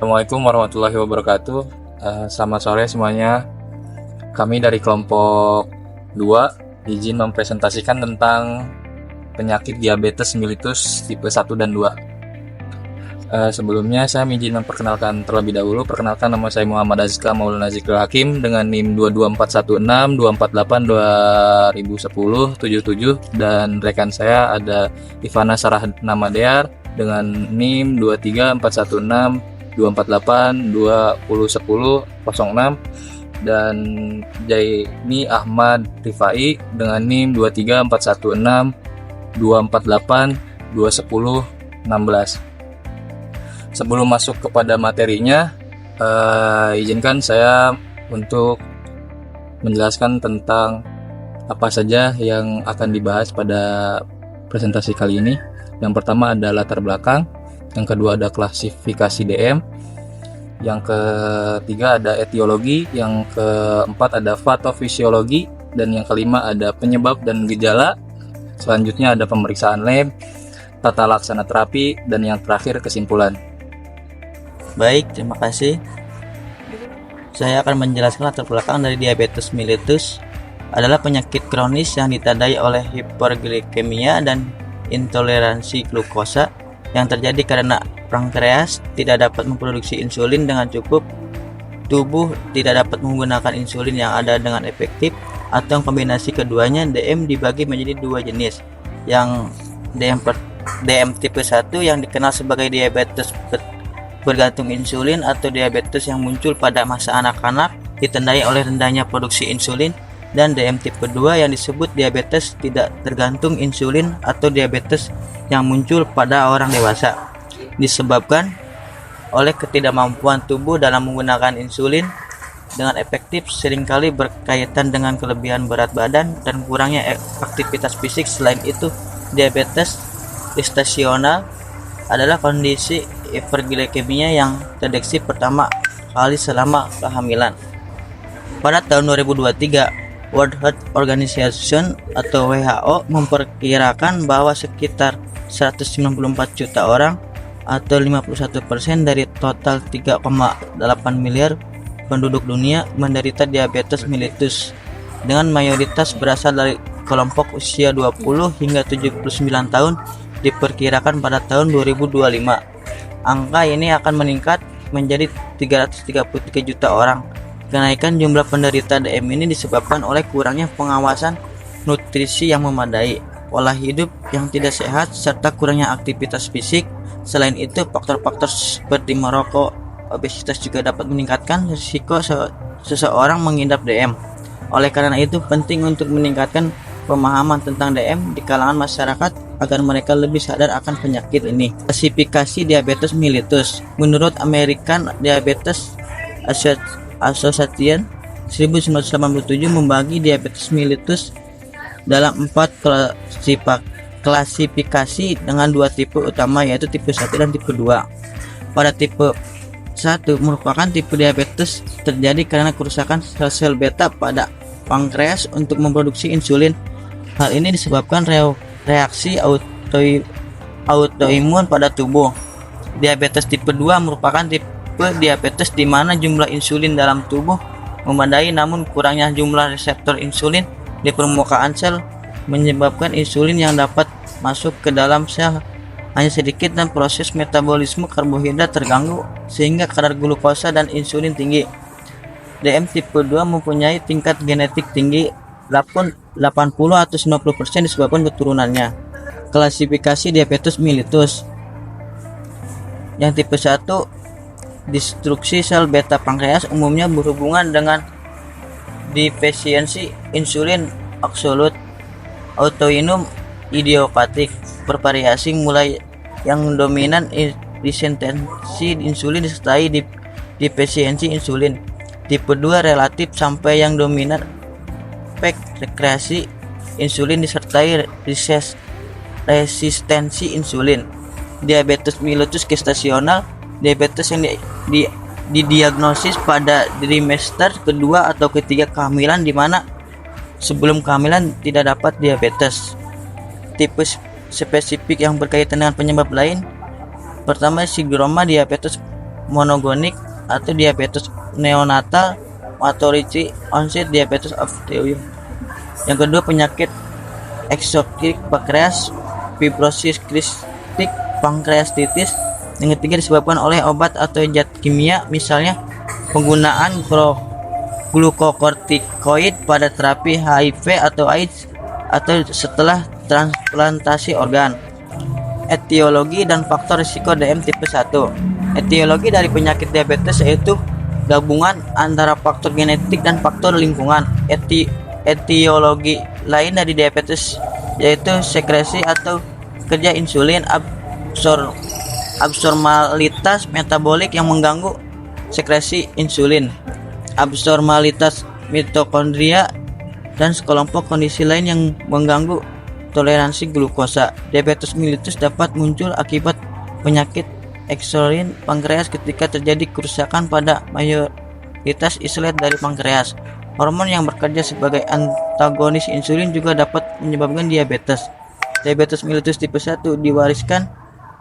Assalamualaikum warahmatillahi wabarakatuh. Selamat sore semuanya. Kami dari kelompok 2 izin mempresentasikan tentang penyakit diabetes mellitus tipe 1 dan 2. Sebelumnya saya izin memperkenalkan terlebih dahulu. Perkenalkan, nama saya Muhammad Azka Maulana Zikrul Hakim dengan NIM 22416 248 2010 77, dan rekan saya ada Ivana Sarah Namadear dengan NIM 23416 248 2010 06, dan Jaini Ahmad Rifai dengan NIM 23416 248 2010 16. Sebelum masuk kepada materinya, izinkan saya untuk menjelaskan tentang apa saja yang akan dibahas pada presentasi kali ini. Yang pertama ada latar belakang, yang kedua ada klasifikasi DM, yang ketiga ada etiologi, yang keempat ada patofisiologi, dan yang kelima ada penyebab dan gejala. Selanjutnya ada pemeriksaan lab, tata laksana terapi, dan yang terakhir kesimpulan. Baik, terima kasih. Saya akan menjelaskan latar belakang dari diabetes mellitus. Adalah penyakit kronis yang ditandai oleh hiperglikemia dan intoleransi glukosa yang terjadi karena pankreas tidak dapat memproduksi insulin dengan cukup, tubuh tidak dapat menggunakan insulin yang ada dengan efektif, atau kombinasi keduanya. DM dibagi menjadi dua jenis, yang DM tipe 1 yang dikenal sebagai diabetes bergantung insulin atau diabetes yang muncul pada masa anak-anak ditandai oleh rendahnya produksi insulin, dan DM tipe 2 yang disebut diabetes tidak tergantung insulin atau diabetes yang muncul pada orang dewasa disebabkan oleh ketidakmampuan tubuh dalam menggunakan insulin dengan efektif, seringkali berkaitan dengan kelebihan berat badan dan kurangnya aktivitas fisik. Selain itu, diabetes gestasional adalah kondisi hiperglikemia yang terdeteksi pertama kali selama kehamilan. Pada tahun 2023, World Health Organization atau WHO memperkirakan bahwa sekitar 194 juta orang atau 51% dari total 3,8 miliar penduduk dunia menderita diabetes mellitus, dengan mayoritas berasal dari kelompok usia 20 hingga 79 tahun. Diperkirakan pada tahun 2025 angka ini akan meningkat menjadi 333 juta orang. Kenaikan jumlah penderita DM ini disebabkan oleh kurangnya pengawasan nutrisi yang memadai, pola hidup yang tidak sehat, serta kurangnya aktivitas fisik. Selain itu, faktor-faktor seperti merokok, obesitas juga dapat meningkatkan risiko seseorang mengidap DM. Oleh karena itu, penting untuk meningkatkan pemahaman tentang DM di kalangan masyarakat agar mereka lebih sadar akan penyakit ini. Klasifikasi diabetes mellitus. Menurut American Diabetes Association 1987 membagi diabetes mellitus dalam 4 klasifikasi dengan 2 tipe utama, yaitu tipe 1 dan tipe 2. Pada tipe 1 merupakan tipe diabetes terjadi karena kerusakan sel-sel beta pada pankreas untuk memproduksi insulin. Hal ini disebabkan reaksi autoimun pada tubuh. Diabetes tipe 2 merupakan tipe diabetes di mana jumlah insulin dalam tubuh memadai, namun kurangnya jumlah reseptor insulin di permukaan sel menyebabkan insulin yang dapat masuk ke dalam sel hanya sedikit dan proses metabolisme karbohidrat terganggu sehingga kadar glukosa dan insulin tinggi. DM tipe 2 mempunyai tingkat genetik tinggi, 80 atau 90% disebabkan keturunannya. Klasifikasi diabetes mellitus. Yang tipe 1, destruksi sel beta pankreas umumnya berhubungan dengan defisiensi insulin absolut, autoimun, idiopatik, bervariasi mulai yang dominan resistensi insulin disertai defisiensi insulin. Tipe 2 relatif sampai yang dominan rekreasi insulin disertai resistensi insulin. Diabetes mellitus gestasional, diabetes yang didiagnosis pada trimester kedua atau ketiga kehamilan, di mana sebelum kehamilan tidak dapat diabetes. Tipe spesifik yang berkaitan dengan penyebab lain. Pertama, sindroma diabetes monogenik atau diabetes neonatal atau early onset diabetes of the. Yang kedua, penyakit eksotik pankreas, fibrosis kristik pankreatitis. Yang ketiga, disebabkan oleh obat atau zat kimia, misalnya penggunaan glukokortikoid pada terapi HIV atau AIDS atau setelah transplantasi organ. Etiologi dan faktor risiko DM tipe 1. Etiologi dari penyakit diabetes yaitu gabungan antara faktor genetik dan faktor lingkungan. Etiologi lain dari diabetes yaitu sekresi atau kerja insulin, abnormalitas metabolik yang mengganggu sekresi insulin, abnormalitas mitokondria, dan sekelompok kondisi lain yang mengganggu toleransi glukosa. Diabetes mellitus dapat muncul akibat penyakit eksorin pankreas ketika terjadi kerusakan pada mayoritas islet dari pankreas. Hormon yang bekerja sebagai antagonis insulin juga dapat menyebabkan diabetes. Diabetes mellitus tipe 1 diwariskan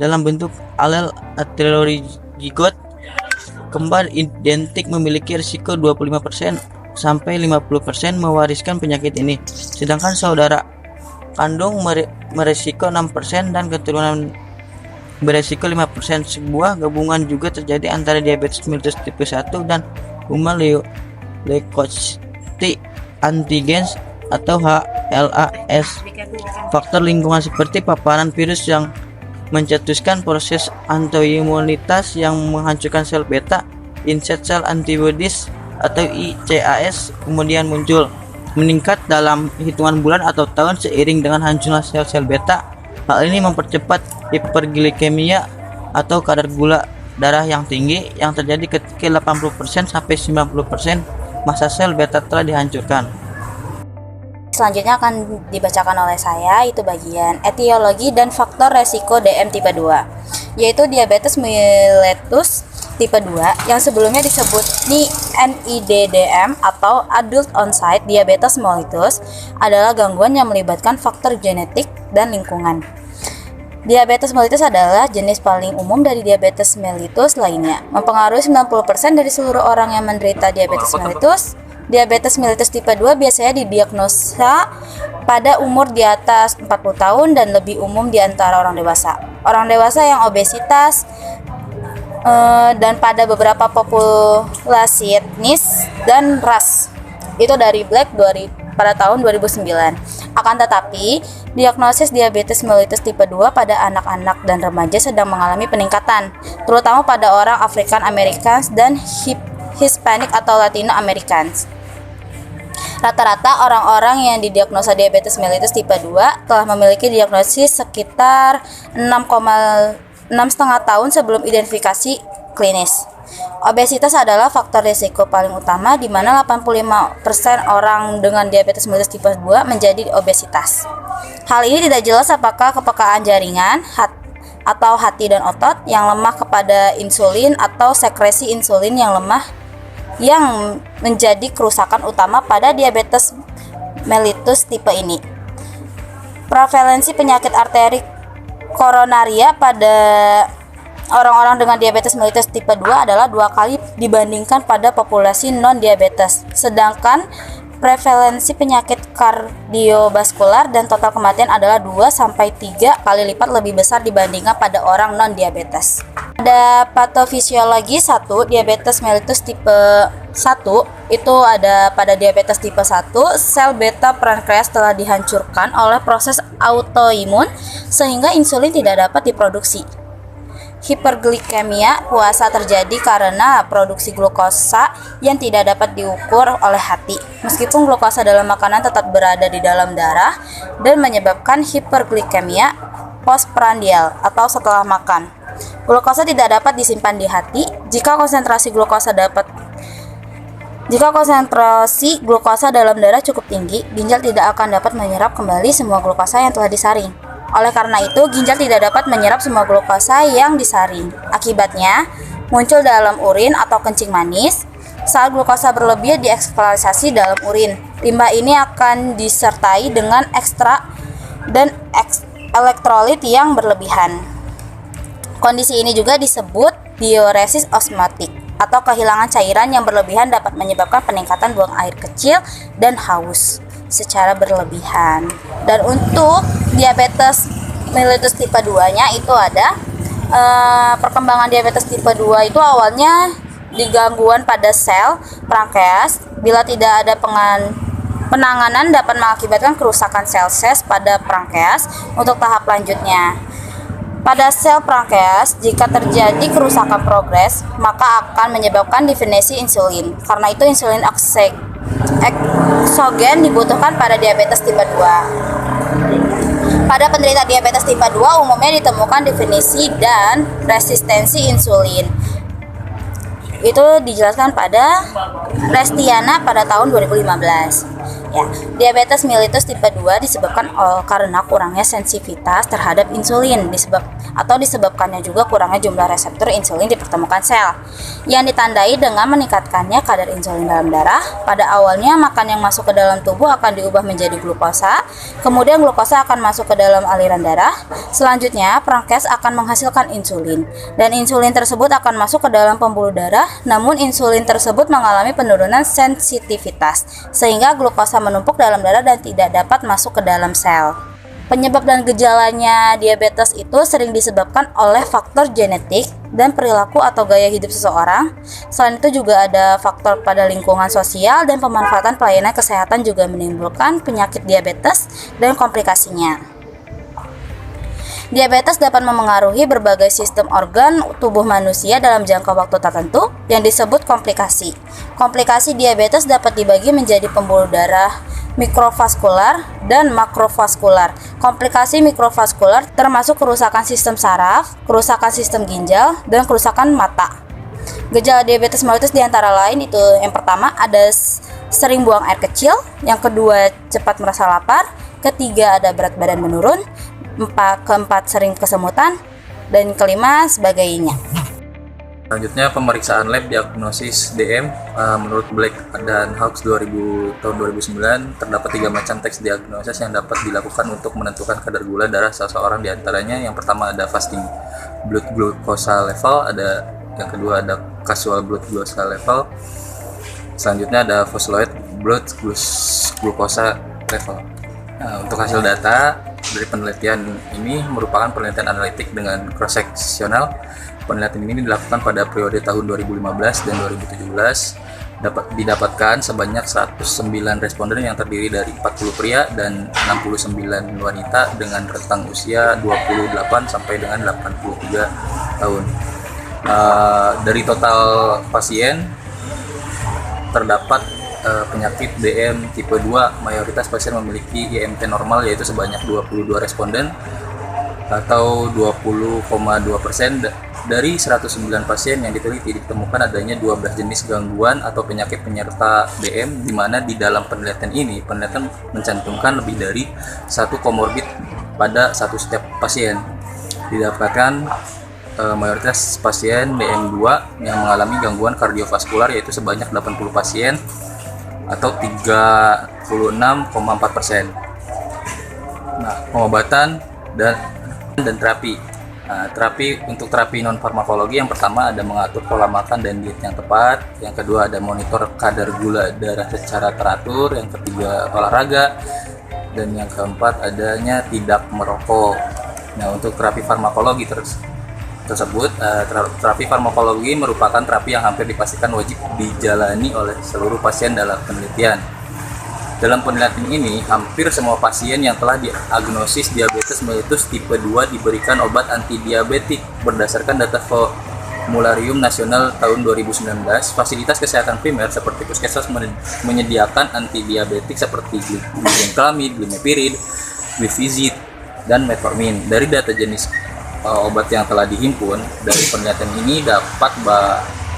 dalam bentuk alel heterozigot kembar identik memiliki risiko 25% sampai 50% mewariskan penyakit ini, sedangkan saudara kandung meresiko 6% dan keturunan beresiko 5%. Sebuah gabungan juga terjadi antara diabetes mellitus tipe 1 dan human leukocyte antigens atau HLA-S. Faktor lingkungan seperti paparan virus yang mencetuskan proses autoimunitas yang menghancurkan sel beta, insect cell antibodies atau ICAS kemudian muncul, meningkat dalam hitungan bulan atau tahun seiring dengan hancurnya sel-sel beta. Hal ini mempercepat hiperglikemia atau kadar gula darah yang tinggi yang terjadi ketika 80% sampai 90% massa sel beta telah dihancurkan. Selanjutnya akan dibacakan oleh saya, itu bagian etiologi dan faktor resiko DM tipe 2, yaitu diabetes mellitus tipe 2 yang sebelumnya disebut NIDDM atau Adult Onset Diabetes Mellitus adalah gangguan yang melibatkan faktor genetik dan lingkungan. Diabetes mellitus adalah jenis paling umum dari diabetes mellitus lainnya, mempengaruhi 90% dari seluruh orang yang menderita diabetes mellitus. Diabetes mellitus tipe 2 biasanya didiagnosa pada umur di atas 40 tahun dan lebih umum di antara orang dewasa. Orang dewasa yang obesitas dan pada beberapa populasi etnis dan ras. Itu dari Black pada tahun 2009. Akan tetapi, diagnosis diabetes mellitus tipe 2 pada anak-anak dan remaja sedang mengalami peningkatan, terutama pada orang African Americans dan Hispanic atau Latino Americans. Rata-rata orang-orang yang didiagnosa diabetes mellitus tipe 2 telah memiliki diagnosis sekitar 6,5 tahun sebelum identifikasi klinis. Obesitas adalah faktor risiko paling utama di mana 85% orang dengan diabetes mellitus tipe 2 menjadi obesitas. Hal ini tidak jelas apakah kepekaan jaringan atau hati dan otot yang lemah kepada insulin atau sekresi insulin yang lemah yang menjadi kerusakan utama pada diabetes mellitus tipe ini. Prevalensi penyakit arteri koronaria pada orang-orang dengan diabetes mellitus tipe 2 adalah 2 kali dibandingkan pada populasi non-diabetes. Sedangkan prevalensi penyakit kardiovaskular dan total kematian adalah 2-3 kali lipat lebih besar dibandingkan pada orang non-diabetes. Ada patofisiologi 1, diabetes mellitus tipe 1, itu ada pada diabetes tipe 1, sel beta pankreas telah dihancurkan oleh proses autoimun sehingga insulin tidak dapat diproduksi. Hiperglikemia puasa terjadi karena produksi glukosa yang tidak dapat diukur oleh hati. Meskipun glukosa dalam makanan tetap berada di dalam darah dan menyebabkan hiperglikemia postprandial atau setelah makan. Glukosa tidak dapat disimpan di hati. Jika konsentrasi glukosa dalam darah cukup tinggi, ginjal tidak akan dapat menyerap kembali semua glukosa yang telah disaring. Oleh karena itu, ginjal tidak dapat menyerap semua glukosa yang disaring. Akibatnya, muncul dalam urin atau kencing manis. Saat glukosa berlebih diekskretisasi dalam urin. Limbah ini akan disertai dengan ekstrak dan elektrolit yang berlebihan. Kondisi ini juga disebut diuresis osmotik atau kehilangan cairan yang berlebihan dapat menyebabkan peningkatan buang air kecil dan haus secara berlebihan. Dan untuk diabetes mellitus tipe 2-nya itu ada perkembangan diabetes tipe 2 itu awalnya di gangguan pada sel pankreas. Bila tidak ada penanganan dapat mengakibatkan kerusakan sel-sel pada pankreas. Untuk tahap lanjutnya, pada sel pankreas, jika terjadi kerusakan progres, maka akan menyebabkan definisi insulin. Karena itu insulin eksogen dibutuhkan pada diabetes tipe 2. Pada penderita diabetes tipe 2 umumnya ditemukan definisi dan resistensi insulin. Itu dijelaskan pada Restiana pada tahun 2015. Ya, diabetes mellitus tipe 2 disebabkan karena kurangnya sensitivitas terhadap insulin disebabkannya juga kurangnya jumlah reseptor insulin di pertemukan sel yang ditandai dengan meningkatkannya kadar insulin dalam darah. Pada awalnya makan yang masuk ke dalam tubuh akan diubah menjadi glukosa, kemudian glukosa akan masuk ke dalam aliran darah. Selanjutnya pankreas akan menghasilkan insulin dan insulin tersebut akan masuk ke dalam pembuluh darah, namun insulin tersebut mengalami penurunan sensitivitas sehingga glukosa menumpuk dalam darah dan tidak dapat masuk ke dalam sel. Penyebab dan gejalanya diabetes itu sering disebabkan oleh faktor genetik dan perilaku atau gaya hidup seseorang. Selain itu juga ada faktor pada lingkungan sosial dan pemanfaatan pelayanan kesehatan juga menimbulkan penyakit diabetes dan komplikasinya. Diabetes dapat memengaruhi berbagai sistem organ tubuh manusia dalam jangka waktu tertentu yang disebut komplikasi. Komplikasi diabetes dapat dibagi menjadi pembuluh darah mikrovaskular dan makrovaskular. Komplikasi mikrovaskular termasuk kerusakan sistem saraf, kerusakan sistem ginjal, dan kerusakan mata. Gejala diabetes mellitus diantara lain itu yang pertama ada sering buang air kecil, yang kedua cepat merasa lapar, ketiga ada berat badan menurun, keempat sering kesemutan, dan kelima sebagainya. Selanjutnya pemeriksaan lab diagnosis DM. Menurut Black dan Hawkes tahun 2009 terdapat 3 macam teks diagnosis yang dapat dilakukan untuk menentukan kadar gula darah seseorang. Diantaranya yang pertama ada fasting blood glucose level, yang kedua ada casual blood glucose level, selanjutnya ada phospholipid blood glucose level. Nah, untuk hasil data dari penelitian ini merupakan penelitian analitik dengan cross-seksional. Penelitian ini dilakukan pada periode tahun 2015 dan 2017. Didapatkan sebanyak 109 responden yang terdiri dari 40 pria dan 69 wanita dengan rentang usia 28 sampai dengan 83 tahun. Dari total pasien terdapat penyakit DM tipe 2, mayoritas pasien memiliki IMT normal yaitu sebanyak 22 responden atau 20,2%. Dari 109 pasien yang diteliti ditemukan adanya 12 jenis gangguan atau penyakit penyerta DM, di mana di dalam penelitian ini penelitian mencantumkan lebih dari satu komorbid pada setiap pasien. Didapatkan mayoritas pasien DM2 yang mengalami gangguan kardiovaskular yaitu sebanyak 80 pasien atau 36,4%. Nah, pengobatan dan terapi. Untuk terapi non farmakologi yang pertama ada mengatur pola makan dan diet yang tepat, yang kedua ada monitor kadar gula darah secara teratur, yang ketiga olahraga, dan yang keempat adanya tidak merokok. Nah, untuk terapi farmakologi tersebut, terapi farmakologi merupakan terapi yang hampir dipastikan wajib dijalani oleh seluruh pasien dalam penelitian. Dalam penelitian ini, hampir semua pasien yang telah diagnosis diabetes mellitus tipe 2 diberikan obat antidiabetik. Berdasarkan data Formularium Nasional tahun 2019, fasilitas kesehatan primer seperti puskesmas menyediakan antidiabetik seperti glibenclamid, glimepiride, glifizid, dan metformin. Dari data jenis obat yang telah dihimpun dari penelitian ini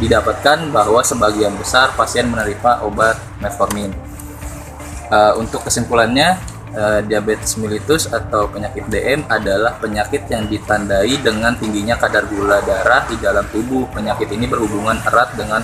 didapatkan bahwa sebagian besar pasien menerima obat metformin. Untuk kesimpulannya, diabetes mellitus atau penyakit DM adalah penyakit yang ditandai dengan tingginya kadar gula darah di dalam tubuh. Penyakit ini berhubungan erat dengan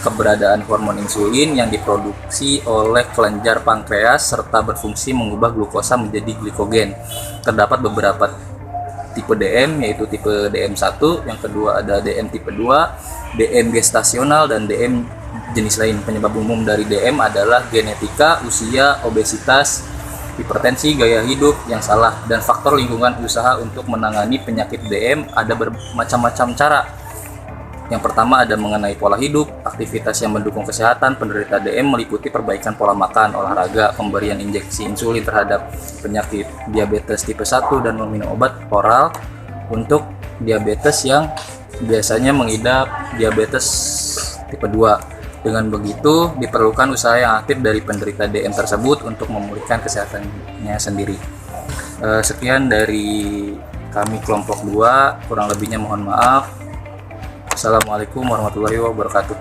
keberadaan hormon insulin yang diproduksi oleh kelenjar pankreas serta berfungsi mengubah glukosa menjadi glikogen. Terdapat beberapa tipe DM, yaitu tipe DM1, yang kedua ada DM tipe 2, DM gestasional, dan DM jenis lain. Penyebab umum dari DM adalah genetika, usia, obesitas, hipertensi, gaya hidup yang salah, dan faktor lingkungan. Usaha untuk menangani penyakit DM ada bermacam-macam cara. Yang pertama ada mengenai pola hidup, aktivitas yang mendukung kesehatan. Penderita DM meliputi perbaikan pola makan, olahraga, pemberian injeksi insulin terhadap penyakit diabetes tipe 1, dan meminum obat oral untuk diabetes yang biasanya mengidap diabetes tipe 2. Dengan begitu, diperlukan usaha yang aktif dari penderita DM tersebut untuk memulihkan kesehatannya sendiri. Sekian dari kami kelompok 2, kurang lebihnya mohon maaf. Assalamualaikum warahmatullahi wabarakatuh.